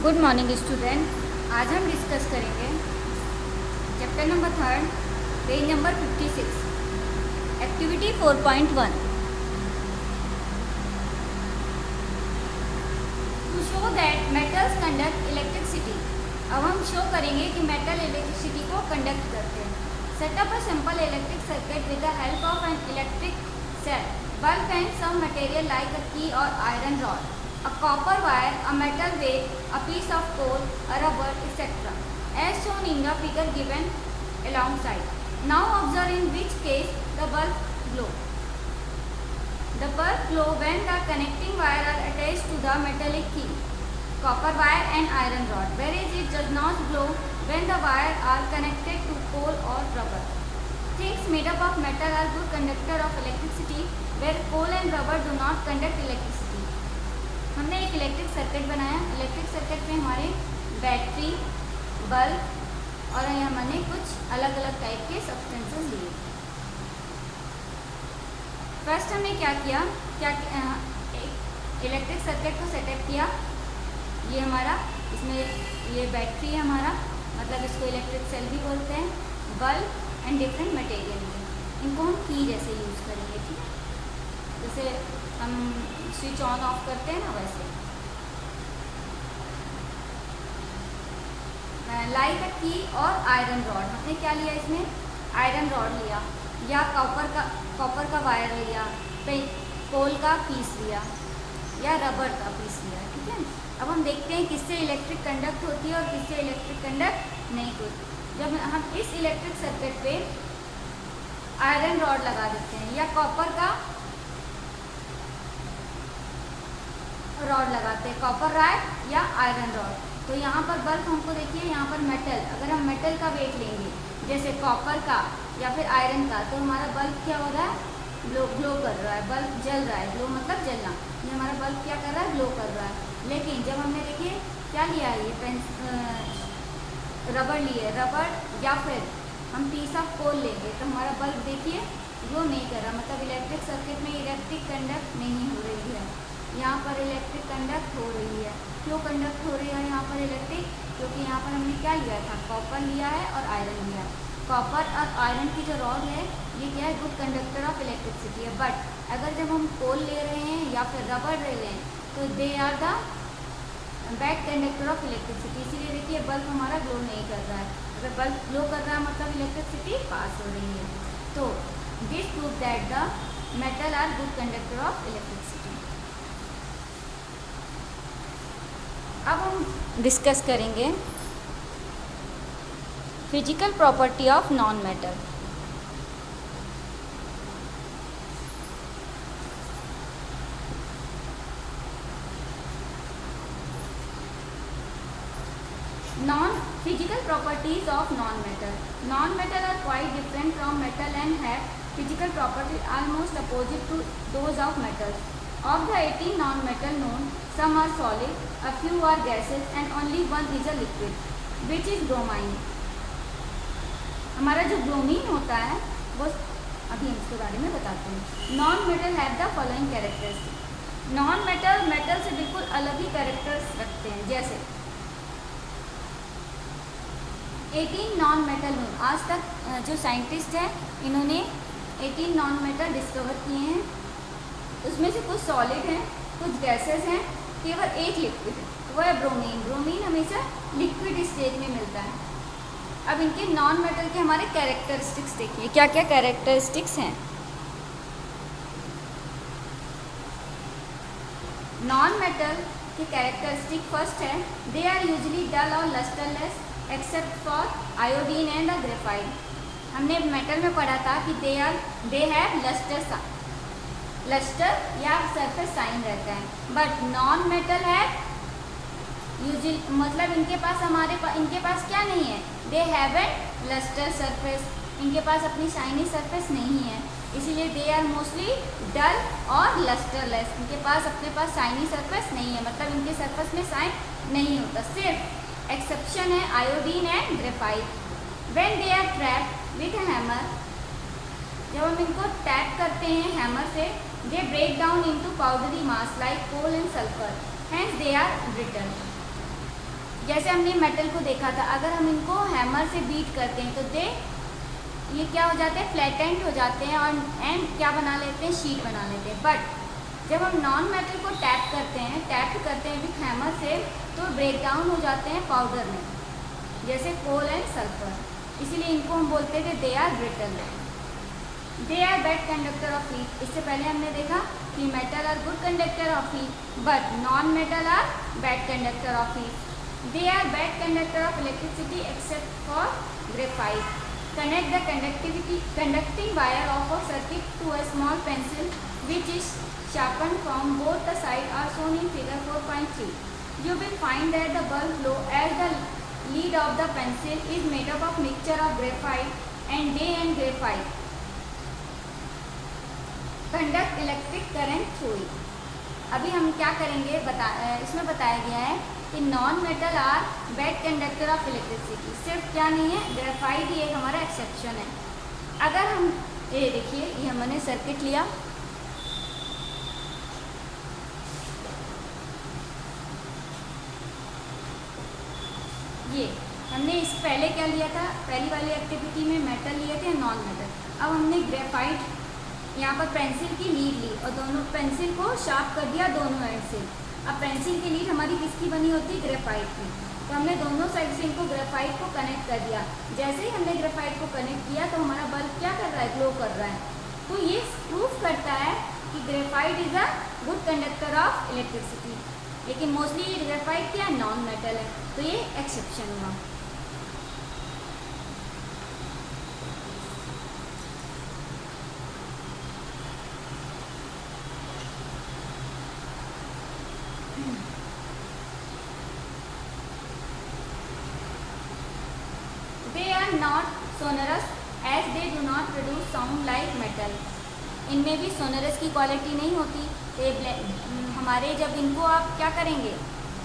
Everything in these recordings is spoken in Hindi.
Good morning student. आज हम डिस्कस करेंगे chapter number 3, page number 56, activity 4.1, to show that metals conduct electricity. अब हम शो करेंगे कि मेटल इलेक्ट्रिसिटी को कंडक्ट करते हैं। Setup a simple electric circuit with the help of an electric cell, bulb and some material like a key और iron rod, a copper wire, a metal weight, a piece of coal, a rubber, etc. as shown in the figure given alongside. Now observe in which case the bulb glow. The bulb glow when the connecting wire are attached to the metallic key, copper wire and iron rod, whereas it does not glow when the wire are connected to coal or rubber. Things made up of metal are good conductor of electricity, where coal and rubber do not conduct electricity. हमने एक इलेक्ट्रिक सर्किट बनाया। इलेक्ट्रिक सर्किट में हमारे बैटरी, बल्ब और हमने कुछ अलग अलग टाइप के सब्सटेंसेस लिए। फर्स्ट हमने क्या किया, एक इलेक्ट्रिक सर्किट को सेटअप किया। ये हमारा, इसमें ये बैटरी है हमारा, मतलब इसको इलेक्ट्रिक सेल भी बोलते हैं, बल्ब एंड डिफरेंट मटेरियल है। इनको हम की जैसे यूज़ करेंगे, ठीक है, जैसे हम स्विच ऑन ऑफ करते हैं ना, वैसे। लाइक अ की और आयरन रॉड, हमने क्या लिया इसमें, आयरन रॉड लिया, या कॉपर का वायर लिया, कोल का पीस लिया, या रबर का पीस लिया, ठीक है। अब हम देखते हैं किससे इलेक्ट्रिक कंडक्ट होती है और किससे इलेक्ट्रिक कंडक्ट नहीं होती। जब हम इस इलेक्ट्रिक सर्किट पे आयरन रॉड लगा देते हैं या कॉपर का रॉड लगाते हैं, कॉपर रॉड या आयरन रॉड, तो यहाँ पर बल्ब हमको देखिए, यहाँ पर मेटल, अगर हम मेटल का वेट लेंगे जैसे कॉपर का या फिर आयरन का, तो हमारा बल्ब क्या हो रहा है, ग्लो कर रहा है, बल्ब जल रहा है। ग्लो मतलब जलना, ये हमारा बल्ब क्या कर रहा है, ग्लो कर रहा है। लेकिन जब हमने देखिए क्या लिया है, ये रबर लिए, रबर या फिर हम पीस ऑफ कोल लेंगे, तो हमारा बल्ब देखिए ग्लो नहीं कर रहा, मतलब इलेक्ट्रिक सर्किट में इलेक्ट्रिक कंडक्ट नहीं हो रही है। यहाँ पर इलेक्ट्रिक कंडक्ट हो रही है। क्यों कंडक्ट हो रही है यहाँ पर इलेक्ट्रिक, क्योंकि यहाँ पर हमने क्या लिया था, कॉपर लिया है और आयरन लिया है। कॉपर और आयरन की जो रॉड है, ये क्या है, गुड कंडक्टर ऑफ इलेक्ट्रिसिटी है। बट अगर जब हम कोल ले रहे हैं या फिर रबर ले रहे हैं, तो they are the bad conductor of electricity. इसीलिए देखिए बल्ब हमारा ग्लो नहीं कर रहा है। अगर बल्ब ग्लो कर रहा है मतलब इलेक्ट्रिसिटी पास हो रही है। तो this prove that the metal are good conductor of electricity. अब हम डिस्कस करेंगे physical property of non metal. Physical properties of non-metal. Non-metal are quite different from metal and have physical properties almost opposite to those of metals. Of the 18 non-metal known, some are solid, a few are gases, and only one is a liquid, which is bromine. हमारा जो ब्रोमीन होता है वो अभी हम इसके बारे में बताते हैं। Non metal have the following characteristic. Non metal metal से बिल्कुल अलग ही कैरेक्टर्स रखते हैं। जैसे 18 नॉन मेटल नोन, आज तक जो साइंटिस्ट हैं इन्होंने 18 नॉन मेटल डिस्कवर किए हैं। उसमें से कुछ सॉलिड हैं, कुछ गैसेस हैं, केवल एक लिक्विड है, वो है ब्रोमीन। ब्रोमीन हमेशा लिक्विड स्टेज में मिलता है। अब इनके नॉन मेटल के हमारे कैरेक्टरिस्टिक्स देखिए, क्या क्या कैरेक्टरिस्टिक्स हैं। नॉन मेटल के कैरेक्टरिस्टिक फर्स्ट है, दे आर यूजली डल और lustreless except for iodine and graphite. हमने मेटल में पढ़ा था कि दे हैव लस्टर या सरफेस साइन रहता है, बट नॉन मेटल है यूजली, मतलब इनके पास क्या नहीं है, दे हैवंट लस्टर सरफेस, इनके पास अपनी शाइनी सरफेस नहीं है, इसीलिए दे आर मोस्टली डल और लस्टरलेस। इनके पास अपने पास शाइनी सरफेस नहीं है, मतलब इनके सरफेस में शाइन नहीं होता। सिर्फ एक्सेप्शन है iodine and graphite. When they are trapped with hammer, जब हम इनको टैप करते हैं हैमर से, they break down into powdery mass like coal and sulphur, hence they are brittle. जैसे हमने मेटल को देखा था, अगर हम इनको हैमर से बीट करते हैं तो ये क्या हो जाते हैं, फ्लैटेंड हो जाते हैं और एंड क्या बना लेते हैं, शीट बना लेते हैं। बट जब हम नॉन मेटल को टैप करते हैं विथ हैमर से, तो ब्रेक डाउन हो जाते हैं पाउडर में, जैसे कोल एंड सल्फर। इसीलिए इनको हम बोलते थे they are brittle. They are bad conductor of heat. इससे पहले हमने देखा कि metal are good conductor of heat, but non metal are bad conductor of heat. They are bad conductor of electricity except for graphite. Connect the conducting wire of a circuit to a small pencil which is sharpened from both the sides are shown in figure 4.3. You will find that the bulb glow as the lead of the pencil is made up of mixture of graphite and graphite. Conduct electric current through it. अभी हम क्या करेंगे, इसमें बताया गया है कि non metal are bad conductor of electricity. सिर्फ क्या नहीं है, ग्रेफाइट ही एक हमारा एक्सेप्शन है। अगर हम ये देखिए, ये हमने सर्किट लिया, ये हमने इस पहले क्या लिया था, पहली वाली एक्टिविटी में मेटल लिए थे, नॉन मेटल। अब हमने ग्रेफाइट यहाँ पर पेंसिल की लीड ली और दोनों पेंसिल को शार्प कर दिया दोनों एंड से। अब पेंसिल की लीड हमारी किसकी बनी होती है, ग्रेफाइट की। तो हमने दोनों साइड से इनको ग्रेफाइट को कनेक्ट कर दिया। जैसे ही हमने ग्रेफाइट को कनेक्ट किया तो हमारा बल्ब क्या कर रहा है, ग्लो कर रहा है। तो ये प्रूफ करता है कि graphite is a good conductor of electricity. लेकिन मोस्टली ग्रेफाइट क्या नॉन मेटल है, तो ये एक्सेप्शन हुआ। They are not sonorous as they do not produce sound like metal. इनमें भी सोनरस की क्वालिटी नहीं होती। तो हमारे जब इनको आप क्या करेंगे,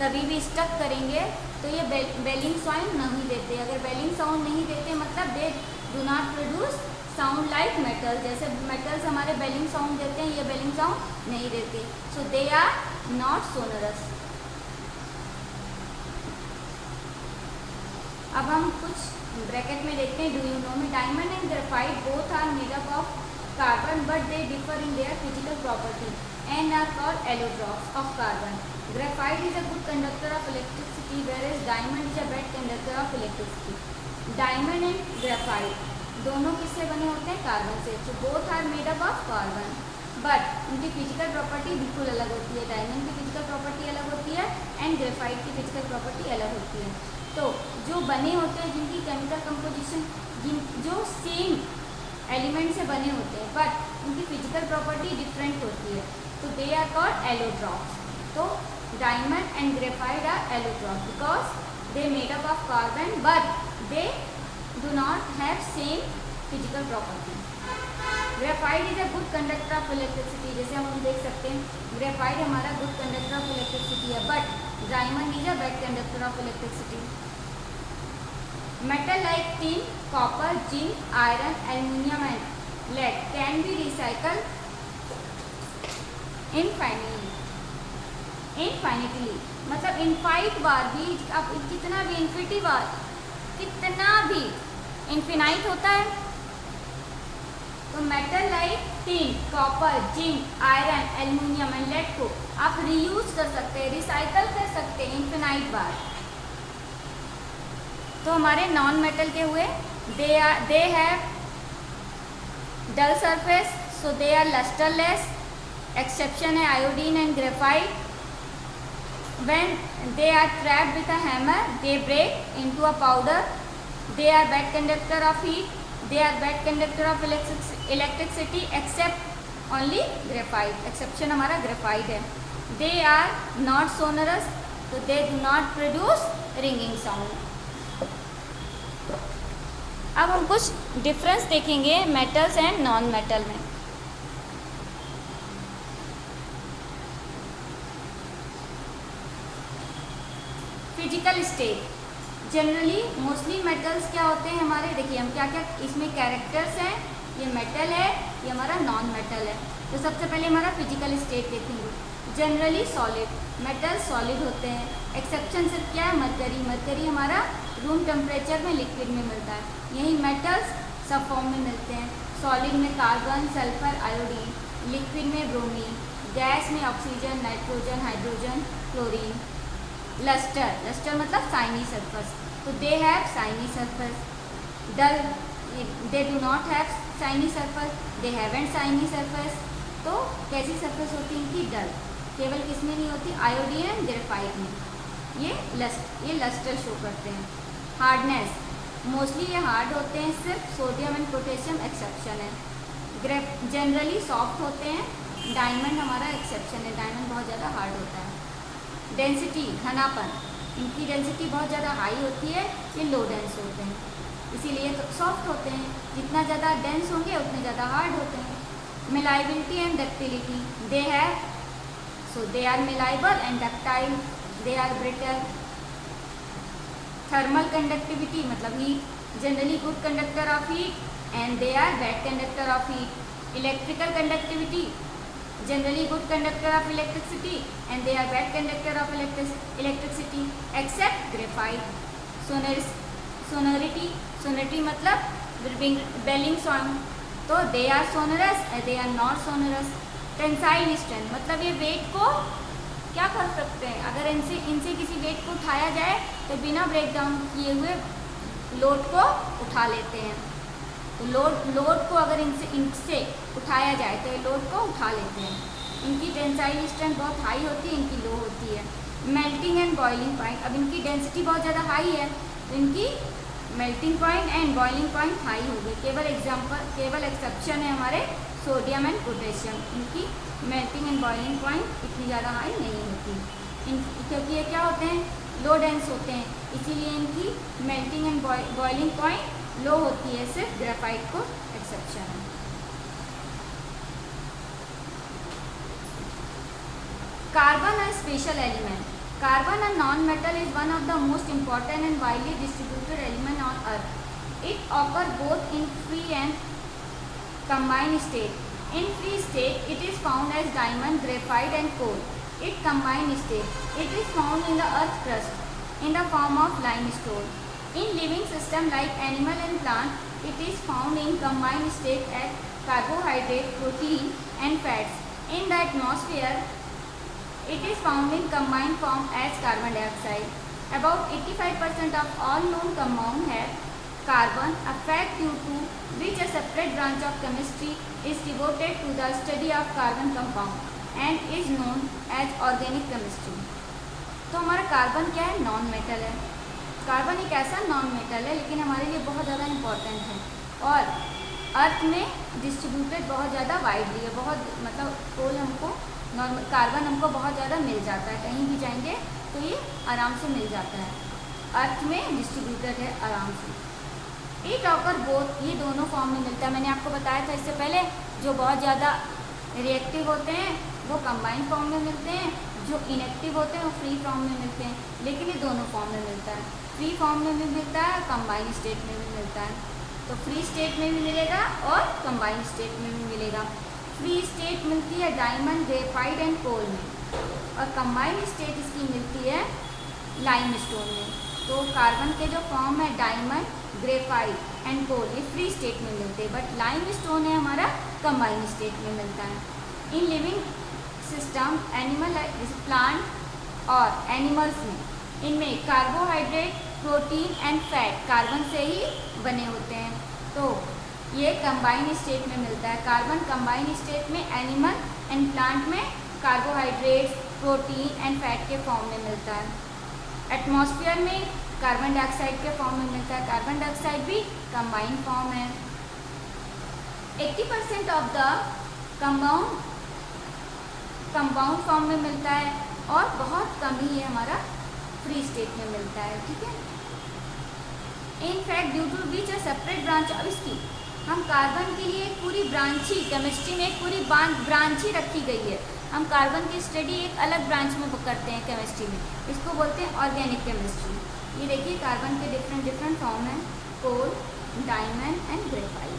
कभी भी स्टक करेंगे तो ये बेलिंग साउंड नहीं देते। अगर बेलिंग साउंड नहीं देते मतलब दे do not produce sound like metal. जैसे मेटल्स हमारे बेलिंग साउंड देते हैं, ये बेलिंग साउंड नहीं देते। So they are not sonorous. अब हम कुछ ब्रैकेट में देखते हैं। डू यू नो में diamond and graphite both are made up of carbon but they differ in their physical property and are called allotropes of carbon. Graphite is a good conductor of electricity whereas diamond is a bad conductor of electricity. Diamond and graphite दोनों किससे बने होते हैं, कार्बन से। तो both are made up of carbon but उनकी फिजिकल प्रॉपर्टी बिल्कुल अलग होती है। डायमंड की फिजिकल प्रॉपर्टी अलग होती है एंड ग्रेफाइट की फिजिकल प्रॉपर्टी अलग होती है। तो जो बने होते हैं, जिनकी केमिकल कंपोजिशन जो सेम एलिमेंट से बने होते हैं बट उनकी फिजिकल प्रॉपर्टी डिफरेंट होती है, तो दे आर कॉल्ड एलोट्रॉप्स। तो diamond and graphite are allotropes because they made up of carbon but they do not have same physical property. Graphite is a good conductor of electricity. जैसे हम देख सकते हैं ग्रेफाइट हमारा गुड कंडक्टर ऑफ इलेक्ट्रिसिटी है but diamond is a bad conductor of electricity. Metal like tin, copper, zinc, iron, aluminium and lead can be recycle infinitely. मतलब इनफाइट बार भी, अब कितना भी इन्फिनिटी बार कितना भी इनफिनाइट होता है। तो metal like tin, copper, zinc, iron, aluminium and lead को आप रीयूज कर सकते हैं, रिसाइकल कर सकते हैं इनफिनाइट बार। तो हमारे नॉन मेटल के हुए they have dull surface so they are lustreless. Exception है iodine and graphite. When they are trapped with a hammer they break into a powder. They are bad conductor of heat. They are bad conductor of electricity except only graphite. Exception हमारा graphite है। They are not sonorous, so they do not produce ringing sound. अब हम कुछ डिफरेंस देखेंगे मेटल्स एंड नॉन मेटल में। Physical state generally mostly metals क्या होते हैं हमारे, देखिए हम क्या क्या इसमें कैरेक्टर्स हैं। ये मेटल है, ये हमारा नॉन मेटल है। तो सबसे पहले हमारा फिजिकल स्टेट देखेंगे। जनरली सॉलिड, मेटल सॉलिड होते हैं। एक्सेप्शन सिर्फ क्या है, मरकरी। मरकरी हमारा रूम टेम्परेचर में लिक्विड में मिलता है। यही मेटल्स सब फॉर्म में मिलते हैं। सॉलिड में कार्बन, सल्फर, आयोडीन, लिक्विड में ब्रोमीन, गैस में oxygen, nitrogen, hydrogen, chlorine. Lustre, lustre मतलब शाइनी सरफेस, तो they have shiny surface. Dull, they do not have shiny surface, they haven't shiny surface. तो कैसी सरफेस होती है इनकी, डल। केवल किसमें नहीं होती, आयोडीन एंड ग्रेफाइट में। ये लस्टर शो करते हैं। हार्डनेस, मोस्टली ये हार्ड होते हैं, सिर्फ सोडियम एंड पोटेशियम एक्सेप्शन है। जनरली सॉफ्ट होते हैं। डायमंड हमारा एक्सेप्शन है, डायमंड बहुत ज़्यादा हार्ड होता है। डेंसिटी, घनापन, इनकी डेंसिटी बहुत ज़्यादा हाई होती है, ये लो डेंस होते हैं, इसीलिए तो सॉफ्ट होते हैं। जितना ज़्यादा डेंस होंगे उतने ज़्यादा हार्ड होते हैं। Malleability and ductility, they have, so they are malleable and ductile, they are brittle. Thermal conductivity मतलब heat, generally good conductor of heat and they are bad conductor of heat. Electrical conductivity, generally good conductor of electricity and they are bad conductor of electricity except graphite. Sonority, sonority मतलब belling sound, तो they are sonorous and they are not sonorous. Tensile strength मतलब ये वेट को क्या कर सकते हैं, अगर इनसे किसी वेट को उठाया जाए तो बिना ब्रेक डाउन किए हुए लोड को उठा लेते हैं। तो लोड को अगर इनसे उठाया जाए तो ये लोड को उठा लेते हैं। इनकी टेंसाइल स्ट्रेंथ बहुत हाई होती है, इनकी लो होती है। मेल्टिंग एंड बॉइलिंग पॉइंट, अब इनकी डेंसिटी बहुत ज़्यादा हाई है तो इनकी melting point and boiling point high होगी। केवल एक्सेप्शन है हमारे सोडियम एंड पोटेशियम, इनकी मेल्टिंग एंड बॉइलिंग पॉइंट इतनी ज़्यादा हाई नहीं होती। क्योंकि ये क्या होते हैं, लो डेंस होते हैं, इसीलिए इनकी मेल्टिंग एंड बॉइलिंग पॉइंट लो होती है, सिर्फ ग्रेफाइट को एक्सेप्शन है। Carbon a special element. Carbon, a non-metal, is one of the most important and widely distributed element on Earth. It occurs both in free and combined state. In free state, it is found as diamond, graphite, and coal. In combined state, it is found in the earth crust in the form of limestone. In living system like animal and plant, it is found in combined state as carbohydrate, protein and fats. In the atmosphere, it is found in combined form as carbon dioxide. About 85% of all known compounds have carbon, a fact due to which a separate branch of chemistry is devoted to the study of carbon compound and is known as organic chemistry. तो हमारा कार्बन क्या है, नॉन मेटल है। कार्बन एक ऐसा नॉन मेटल है लेकिन हमारे लिए बहुत ज़्यादा इम्पॉर्टेंट है और अर्थ में डिस्ट्रीब्यूटेड बहुत ज़्यादा वाइडली है। बहुत मतलब कोल हमको नॉर्मल कार्बन हमको बहुत ज़्यादा मिल जाता है, कहीं भी जाएंगे तो ये आराम से मिल जाता है, अर्थ में डिस्ट्रीब्यूटेड है आराम से। एक ऑकर बोथ, ये दोनों फॉर्म में मिलता है। मैंने आपको बताया था इससे पहले, जो बहुत ज़्यादा रिएक्टिव होते हैं वो कंबाइंड फॉर्म में मिलते हैं, जो इनएक्टिव होते हैं वो फ्री फॉर्म में मिलते हैं, लेकिन ये दोनों फॉर्म में मिलता है। फ्री फॉर्म में भी मिलता है, कंबाइंड स्टेट में भी मिलता है। तो फ्री स्टेट में भी मिलेगा और कंबाइंड स्टेट में भी मिलेगा। फ्री स्टेट मिलती है डायमंड, ग्रेफाइट एंड कोल में और कंबाइंड स्टेट इसकी मिलती है लाइमस्टोन में। तो कार्बन के जो फॉर्म है डायमंड, ग्रेफाइट एंड कोल, ये फ्री स्टेट में मिलते हैं, बट लाइमस्टोन है हमारा कंबाइंड स्टेट में मिलता है। In living system animal plant और एनिमल्स में, इनमें carbohydrate, protein and fat carbon से ही बने होते हैं। तो ये कंबाइंड स्टेट में मिलता है। कार्बन कंबाइंड स्टेट में एनिमल एंड प्लांट में कार्बोहाइड्रेट्स, प्रोटीन एंड फैट के फॉर्म में मिलता है। एटमॉस्फेयर में कार्बन डाइऑक्साइड के फॉर्म में मिलता है। कार्बन डाइऑक्साइड भी कंबाइंड फॉर्म है। 80% ऑफ द कंपाउंड फॉर्म में मिलता है और बहुत कम ही ये हमारा फ्री स्टेट में मिलता है। ठीक है, in fact due to which a separate branch, अब इसकी हम कार्बन के लिए पूरी ब्रांच ही, केमिस्ट्री में एक पूरी ब्रांच ही रखी गई है। हम कार्बन की स्टडी एक अलग ब्रांच में करते हैं केमिस्ट्री में, इसको बोलते हैं ऑर्गेनिक केमिस्ट्री। ये देखिए कार्बन के डिफरेंट फॉर्म हैं, कोल, डायमंड एंड ग्रेफाइट।